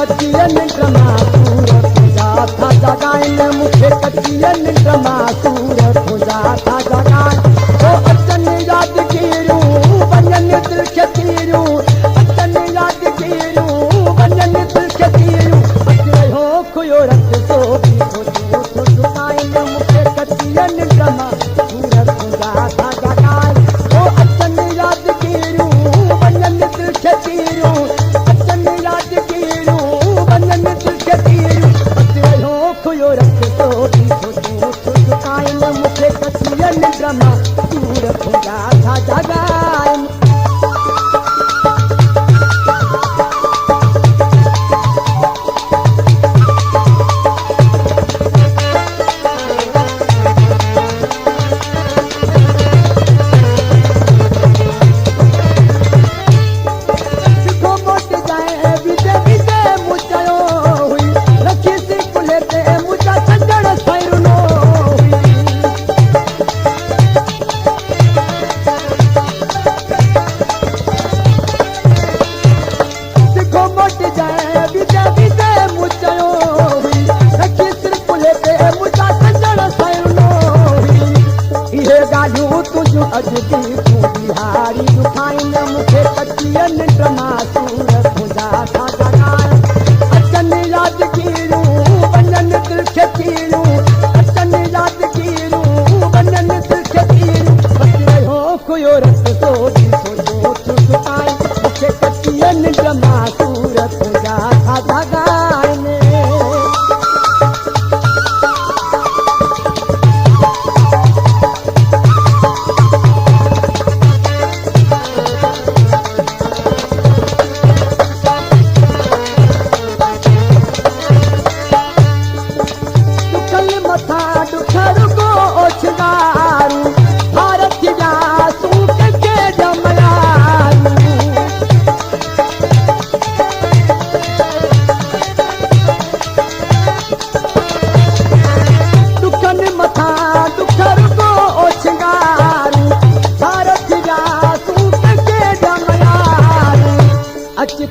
कचिया निंड मासूर खुदा था जगाइन मुखे कचिया निंड मासूर खुदा था जगाइन ओ अचन याद कीरू वञन दिल खे तीरू अचन याद कीरू वञन दिल खे तीरू अच रहियो खुयो रत सो बि खुद दुकाइन मुखे कचिया निंड मासूर खुदा था जगाइन ओ अचन याद कीरू वञन दिल खे तीरू अचन याद कीरू वञन दिल खे तीरू अच रहियो खुयो रत सो बि खुद दुकाइन मुखे कचिया निंड मासूर खुदा था जगाइन अज भी तू बिहारी दुखाइन मुखे कचिया निंड मासूर खुदा था जगाइन अचन याद कीरू वञन दिल खे तीरू अचन याद कीरू वञन दिल खे तीरू अच रहियो खुयो रत सो बि खुद दुकाइन मुखे कचिया निंड मासूर खुदा था जगाइन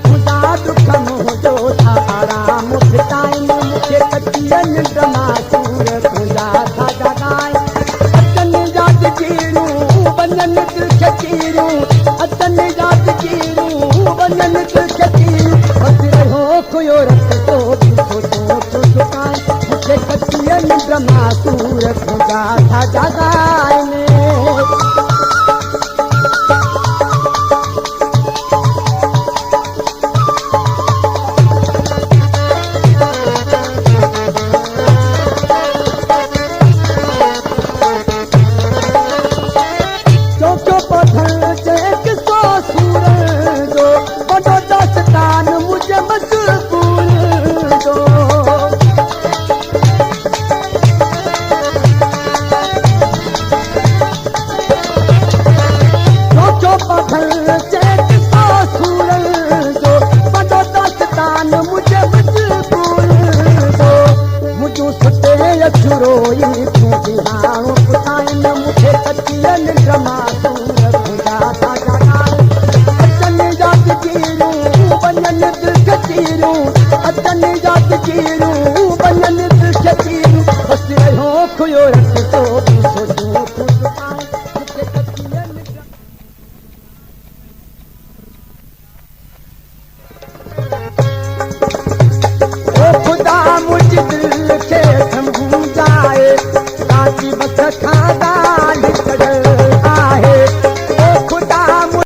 खुदा दुख मुझो था आराम फिटाइन मुखे कचिया निंड मासूर खुदा था जगाइन अचन याद कीरू वञन दिल खे तीरू अचन याद कीरू वञन दिल खे तीरू अच रहियो खुयो रत सो बि खुद दुकाइन मुखे कचिया निंड मासूर खुदा था जगाइन रोई तू बिहारो पुताइन मुखे कचिया निंड मासूर खुदा था जगाइन अचन याद कीरू वञन दिल खे तीरू अचन याद कीरू वञन दिल खे तीरू अच रहियो खुयो रत सो बि खुद दुकाइन मुखे कचिया निंड ओ खुदा मुझ दिल खे समझाए काची बस खा